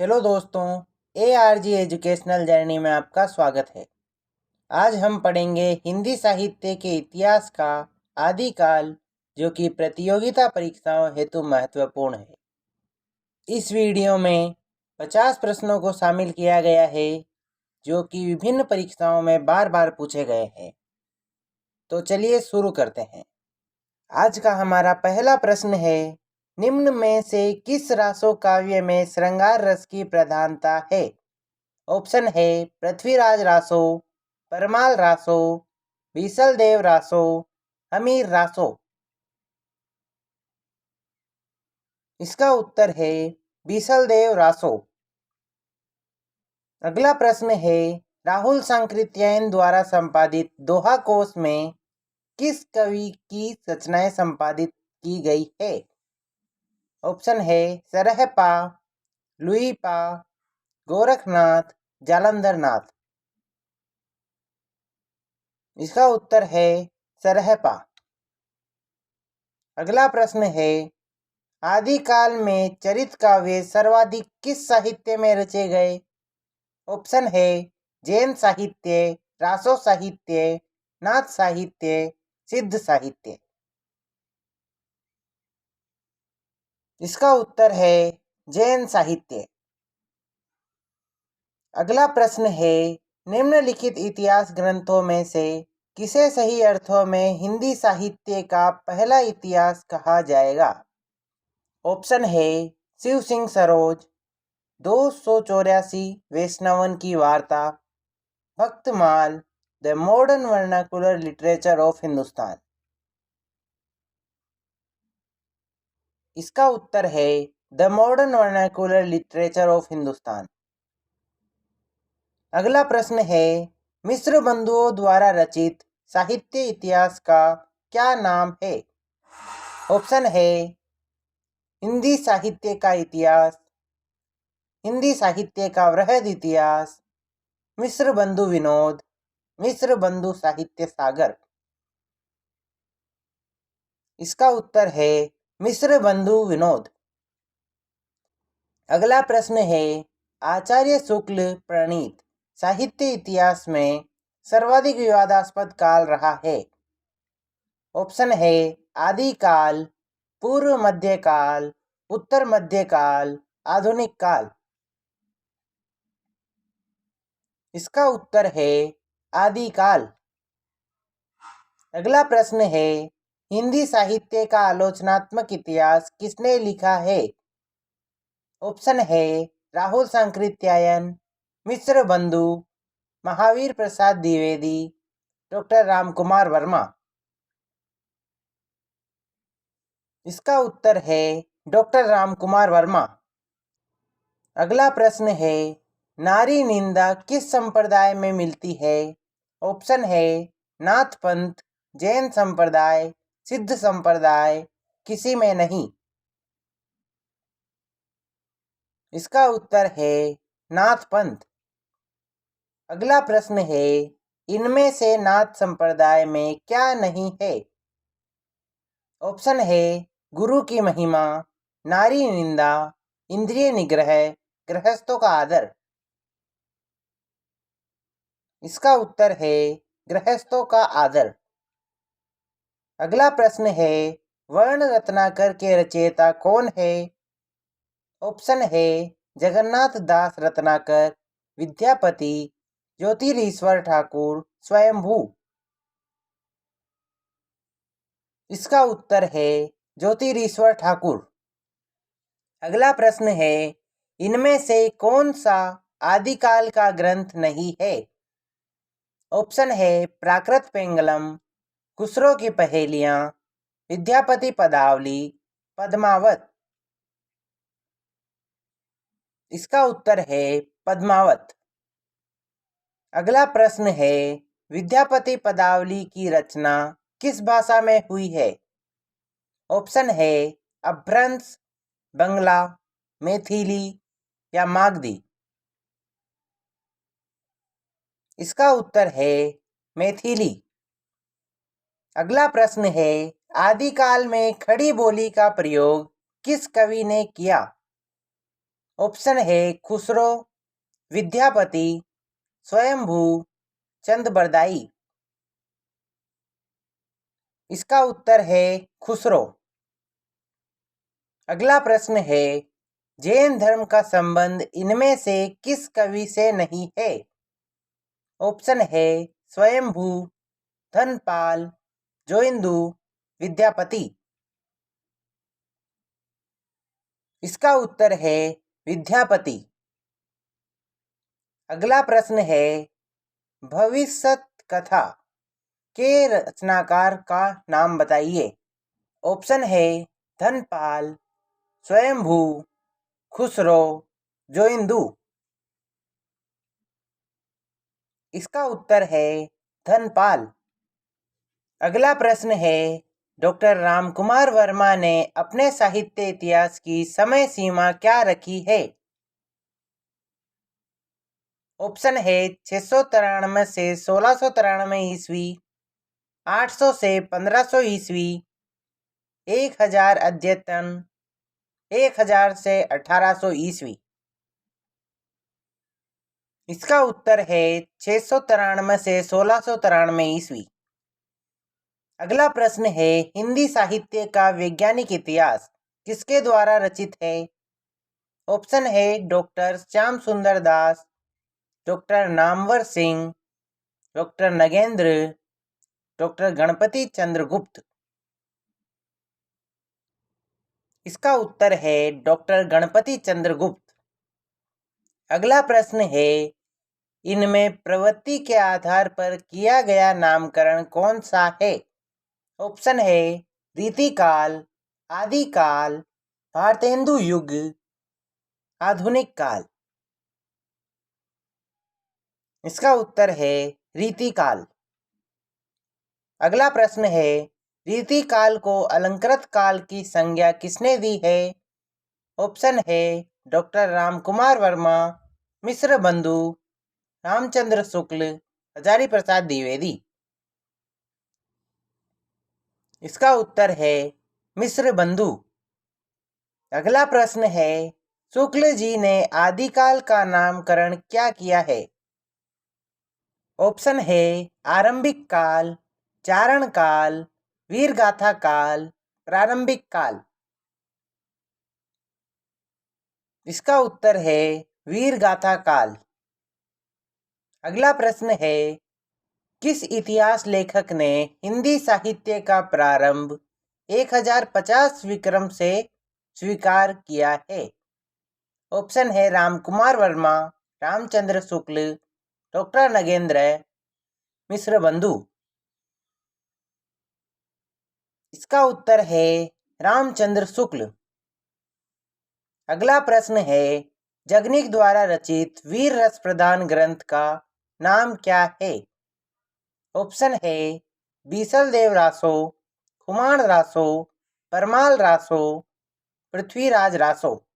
Hello दोस्तों, ARG educational journey में आपका स्वागत है। आज हम पढ़ेंगे हिंदी साहित्य के इतिहास का आदिकाल, जो कि प्रतियोगिता परीक्षाओं हेतु महत्वपूर्ण है। इस वीडियो में 50 प्रश्नों को शामिल किया गया है, जो कि विभिन्न परीक्षाओं में बार बार पूछे गए हैं। तो चलिए शुरू करते हैं। आज का हमारा पहला प्रश्न है, निम्न में से किस रासो काव्य में श्रृंगार रस की प्रधानता है? ऑप्शन है पृथ्वीराज रासो, परमाल रासो, बीसल देव रासो, हमीर रासो। इसका उत्तर है बीसल देव रासो। अगला प्रश्न है, राहुल सांकृत्यायन द्वारा संपादित दोहा कोश में किस कवि की रचनाएं संपादित की गई है? ऑप्शन है सरहपा, लुईपा, गोरखनाथ, जालंधर नाथ। इसका उत्तर है सरहपा। अगला प्रश्न है, आदिकाल में चरित काव्य सर्वाधिक किस साहित्य में रचे गए? ऑप्शन है जैन साहित्य, रासो साहित्य, नाथ साहित्य, सिद्ध साहित्य। इसका उत्तर है जैन साहित्य। अगला प्रश्न है, निम्नलिखित इतिहास ग्रंथों में से किसे सही अर्थों में हिंदी साहित्य का पहला इतिहास कहा जाएगा? ऑप्शन है शिव सिंह सरोज, 284 वैष्णवन की वार्ता, Bhaktamal, the modern vernacular literature of Hindustan. इसका उत्तर है the modern vernacular literature of Hindustan. अगला प्रश्न है, मिश्र बंधुओं द्वारा रचित साहित्य इतिहास का क्या नाम है? ऑप्शन है हिंदी साहित्य का इतिहास, हिंदी साहित्य का वृहद इतिहास, मिश्र बंधु विनोद, मिश्र बंधु साहित्य सागर। इसका उत्तर है मिश्र बंधु विनोद। अगला प्रश्न है, आचार्य शुक्ल प्रणीत साहित्य इतिहास में सर्वाधिक विवादास्पद काल रहा है? ऑप्शन है आदिकाल, पूर्व मध्यकाल, उत्तर मध्यकाल, आधुनिक काल। इसका उत्तर है आदिकाल। अगला प्रश्न है, हिंदी साहित्य का आलोचनात्मक इतिहास किसने लिखा है? ऑप्शन है राहुल सांकृत्यायन, मिश्र बंधु, महावीर प्रसाद द्विवेदी, डॉक्टर रामकुमार वर्मा। इसका उत्तर है डॉक्टर रामकुमार वर्मा। अगला प्रश्न है, नारी निंदा किस संप्रदाय में मिलती है? ऑप्शन है नाथ पंथ, जैन संप्रदाय, सिद्ध संप्रदाय, किसी में नहीं। इसका उत्तर है नाथ पंथ। अगला प्रश्न है, इनमें से नाथ संप्रदाय में क्या नहीं है? ऑप्शन है गुरु की महिमा, नारी निंदा, इंद्रिय निग्रह, गृहस्थों का आदर। इसका उत्तर है गृहस्थों का आदर। अगला प्रश्न है, वर्ण रत्नाकर के रचयिता कौन है? ऑप्शन है जगन्नाथ दास रत्नाकर, विद्यापति, ज्योतिरीश्वर ठाकुर, स्वयंभू। इसका उत्तर है ज्योतिरीश्वर ठाकुर। अगला प्रश्न है, इनमें से कौन सा आदिकाल का ग्रंथ नहीं है? ऑप्शन है प्राकृत पेंगलम, खुसरो की पहेलियां, विद्यापति पदावली, पद्मावत। इसका उत्तर है पद्मावत। अगला प्रश्न है, विद्यापति पदावली की रचना किस भाषा में हुई है? ऑप्शन है अपभ्रंश, बंगला, मैथिली या मागधी। इसका उत्तर है मैथिली। अगला प्रश्न है, आदिकाल में खड़ी बोली का प्रयोग किस कवि ने किया? ऑप्शन है खुसरो, विद्यापति, स्वयंभू, चंद बरदाई। इसका उत्तर है खुसरो। अगला प्रश्न है, जैन धर्म का संबंध इनमें से किस कवि से नहीं है? ऑप्शन है स्वयंभू, धनपाल, जोइंदू, विद्यापति। इसका उत्तर है विद्यापति। अगला प्रश्न है, भविष्यत कथा के रचनाकार का नाम बताइए। ऑप्शन है धनपाल, स्वयंभू, खुसरो, जोइंदू। इसका उत्तर है धनपाल। अगला प्रश्न है, डॉक्टर रामकुमार वर्मा ने अपने साहित्य इतिहास की समय सीमा क्या रखी है? ऑप्शन है 693 से 1693 ईस्वी, 800 से 1500 ईस्वी, 1000 अद्यतन, 1000 से 1800 ईस्वी। इसका उत्तर है 693 से 1693 ईस्वी। अगला प्रश्न है, हिंदी साहित्य का वैज्ञानिक इतिहास किसके द्वारा रचित है? ऑप्शन है doctor Shyam Sundar Das, doctor Namvar Singh, doctor Nagendra, doctor Ganapati Chandragupta. इसका उत्तर है डॉक्टर गणपति चंद्रगुप्त। अगला प्रश्न है, इनमें प्रवृत्ति के आधार पर किया गया नामकरण कौन सा है? ऑप्शन है रीतिकाल, आदिकाल, भारतेंदु युग, आधुनिक काल। इसका उत्तर है रीतिकाल। अगला प्रश्न है, रीतिकाल को अलंकृत काल की संज्ञा किसने दी है? ऑप्शन है डॉक्टर रामकुमार वर्मा, मिश्र बंधु, रामचंद्र शुक्ल, हजारी प्रसाद द्विवेदी। इसका उत्तर है मिश्र बंधु। अगला प्रश्न है, शुक्ल जी ने आदिकाल का नामकरण क्या किया है? ऑप्शन है आरंभिक काल, चारण काल, वीरगाथा काल, प्रारंभिक काल। इसका उत्तर है वीरगाथा काल। अगला प्रश्न है, किस इतिहास लेखक ने हिंदी साहित्य का प्रारंभ 1050 विक्रम से स्वीकार किया है? ऑप्शन है रामकुमार वर्मा, रामचंद्र शुक्ल, डॉक्टर नगेंद्र, मिश्र बंधु। इसका उत्तर है रामचंद्र शुक्ल। अगला प्रश्न है, जगनिक द्वारा रचित वीर रस प्रधान ग्रंथ का नाम क्या है? ऑप्शन है बीसल देव रासो, खुमान रासो, परमाल रासो, पृथ्वीराज रासो।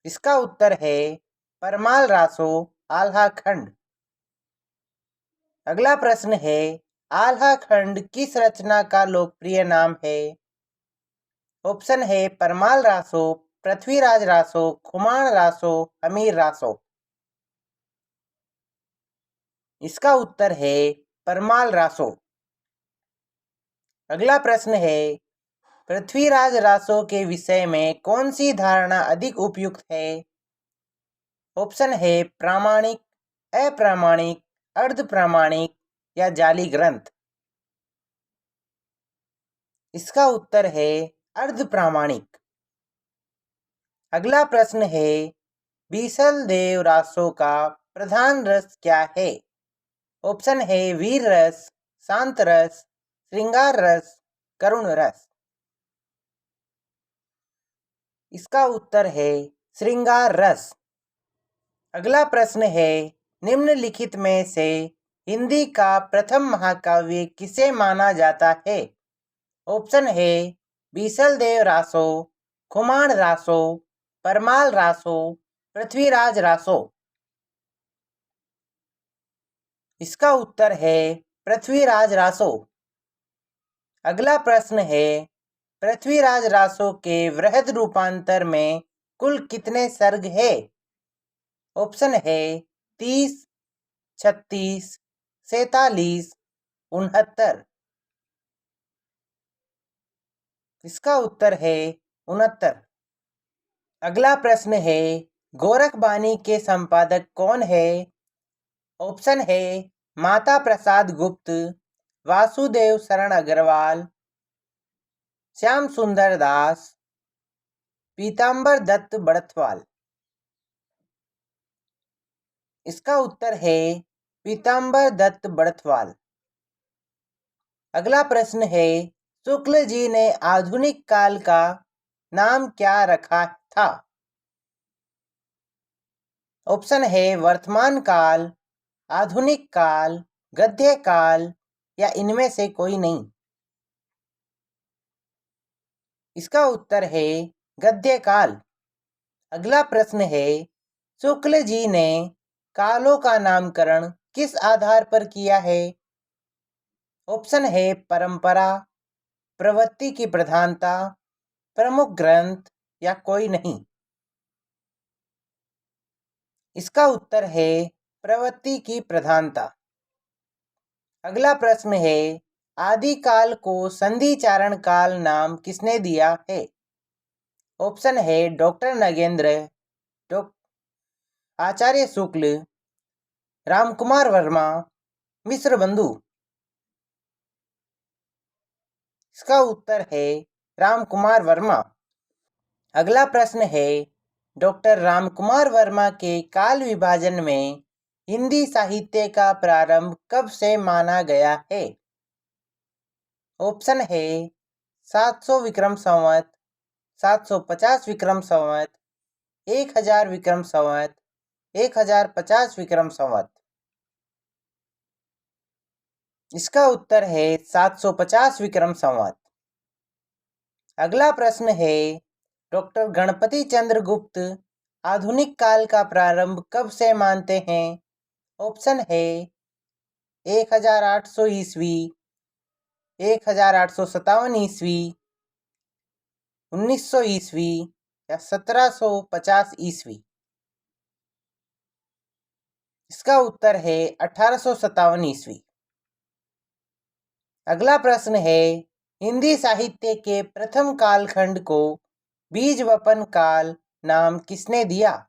इसका उत्तर है परमाल रासो आल्हा खंड। अगला प्रश्न है, आल्हा खंड किस रचना का लोकप्रिय नाम है? ऑप्शन है परमाल रासो, पृथ्वीराज रासो, खुमान रासो, अमीर रासो। इसका उत्तर है परमाल रासो। अगला प्रश्न है, पृथ्वीराज रासो के विषय में कौन सी धारणा अधिक उपयुक्त है? ऑप्शन है प्रामाणिक, अप्रामाणिक, अर्ध प्रामाणिक या जाली ग्रंथ। इसका उत्तर है अर्ध प्रामाणिक। अगला प्रश्न है, बीसल देव रासो का प्रधान रस क्या है? ऑप्शन है वीर रस, शांत रस, श्रृंगार रस, करुण रस। इसका उत्तर है श्रृंगार रस। अगला प्रश्न है, निम्नलिखित में से हिंदी का प्रथम महाकाव्य किसे माना जाता है? ऑप्शन है बीसल देव रासो, खुमान रासो, परमाल रासो, पृथ्वीराज रासो। इसका उत्तर है पृथ्वीराज रासो। अगला प्रश्न है, पृथ्वीराज रासो के वृहद रूपांतर में कुल कितने सर्ग है? ऑप्शन है 30, 36, 47, 69। इसका उत्तर है 69। अगला प्रश्न है, गोरखबानी के संपादक कौन है? ऑप्शन है माता प्रसाद गुप्त, वासुदेव शरण अग्रवाल, श्याम सुंदर दास, पीताम्बर दत्त बड़थवाल। इसका उत्तर है पीताम्बर दत्त बड़थवाल। अगला प्रश्न है, शुक्ल जी ने आधुनिक काल का नाम क्या रखा था? ऑप्शन है वर्तमान काल, आधुनिक काल, गद्य काल या इनमें से कोई नहीं। इसका उत्तर है गद्य काल। अगला प्रश्न है, शुक्ल जी ने कालों का नामकरण किस आधार पर किया है? ऑप्शन है परंपरा, प्रवृत्ति की प्रधानता, प्रमुख ग्रंथ या कोई नहीं। इसका उत्तर है प्रवृत्ति की प्रधानता। अगला प्रश्न है, आदिकाल को संधि चारण काल नाम किसने दिया है? ऑप्शन है डॉक्टर नगेंद्र, आचार्य शुक्ल, रामकुमार वर्मा, मिश्र बंधु। इसका उत्तर है रामकुमार वर्मा। अगला प्रश्न है, डॉक्टर रामकुमार वर्मा के काल विभाजन में हिंदी साहित्य का प्रारंभ कब से माना गया है? ऑप्शन है 700 विक्रम संवत, 750 विक्रम संवत, 1000 विक्रम संवत, 1050 विक्रम संवत। इसका उत्तर है 750 विक्रम संवत। अगला प्रश्न है, डॉक्टर गणपति चंद्र गुप्त आधुनिक काल का प्रारंभ कब से मानते हैं? ऑप्शन है 1800 ईस्वी, 1857 ईस्वी, 1900 ईस्वी या 1750 ईस्वी। इसका उत्तर है 1857 ईस्वी। अगला प्रश्न है, हिंदी साहित्य के प्रथम कालखंड को बीजवपन काल नाम किसने दिया?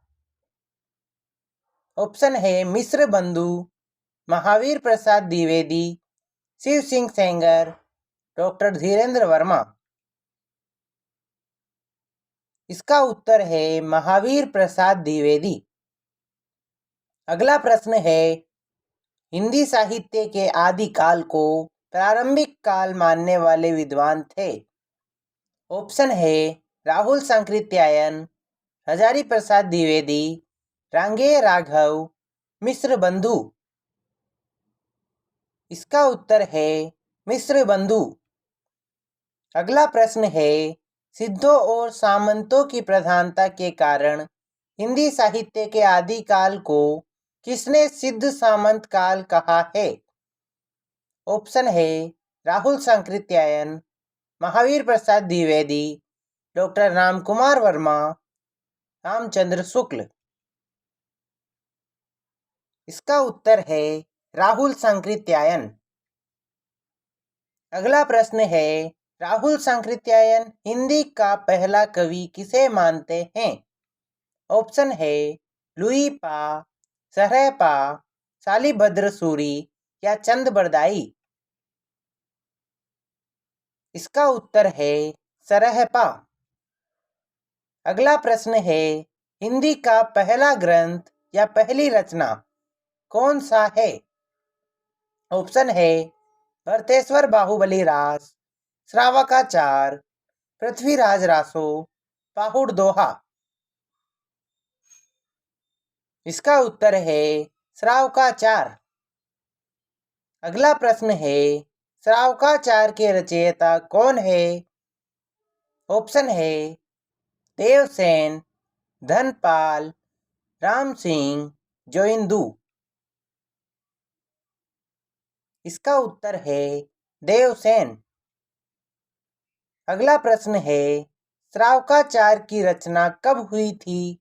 ऑप्शन है मिश्र बंधु, महावीर प्रसाद द्विवेदी, शिव सिंह सेंगर, डॉक्टर धीरेन्द्र वर्मा। इसका उत्तर है महावीर प्रसाद द्विवेदी। अगला प्रश्न है, हिंदी साहित्य के आदिकाल को प्रारंभिक काल मानने वाले विद्वान थे? ऑप्शन है राहुल सांकृत्यायन, हजारी प्रसाद द्विवेदी, रांगेय राघव, मिश्र बंधु। इसका उत्तर है मिश्र बंधु। अगला प्रश्न है, सिद्धों और सामंतों की प्रधानता के कारण हिंदी साहित्य के आदिकाल को किसने सिद्ध सामंत काल कहा है? ऑप्शन है राहुल सांकृत्यायन, महावीर प्रसाद द्विवेदी, डॉक्टर रामकुमार वर्मा, रामचंद्र शुक्ल। इसका उत्तर है राहुल सांकृत्यायन। अगला प्रश्न है, राहुल सांकृत्यायन हिंदी का पहला कवि किसे मानते हैं? ऑप्शन है लुई पा, सरहपा, शालिभद्र सूरी या चंद बरदाई। इसका उत्तर है सरहपा। अगला प्रश्न है, हिंदी का पहला ग्रंथ या पहली रचना कौन सा है? ऑप्शन है भरतेश्वर बाहुबली रास, श्रावकाचार, पृथ्वीराज रासो, पाहुड़ दोहा। इसका उत्तर है श्रावकाचार। अगला प्रश्न है, श्रावकाचार के रचयिता कौन है? ऑप्शन है देवसेन, धनपाल, राम सिंह, जोइंदू। इसका उत्तर है देवसेन। अगला प्रश्न है, श्रावकाचार की रचना कब हुई थी?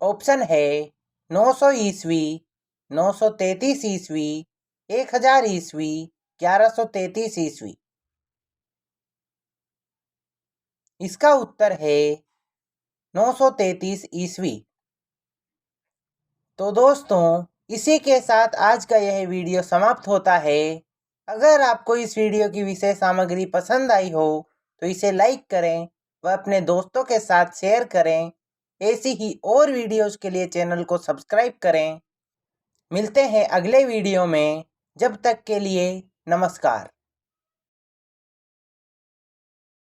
ऑप्शन है 900 ईस्वी, 933 ईस्वी, 1000 ईस्वी, 1133 ईस्वी। इसका उत्तर है 933 ईस्वी। तो दोस्तों, इसी के साथ आज का यह वीडियो समाप्त होता है। अगर आपको इस वीडियो की विषय सामग्री पसंद आई हो तो इसे लाइक करें व अपने दोस्तों के साथ शेयर करें। ऐसी ही और वीडियोस के लिए चैनल को सब्सक्राइब करें। मिलते हैं अगले वीडियो में। जब तक के लिए नमस्कार।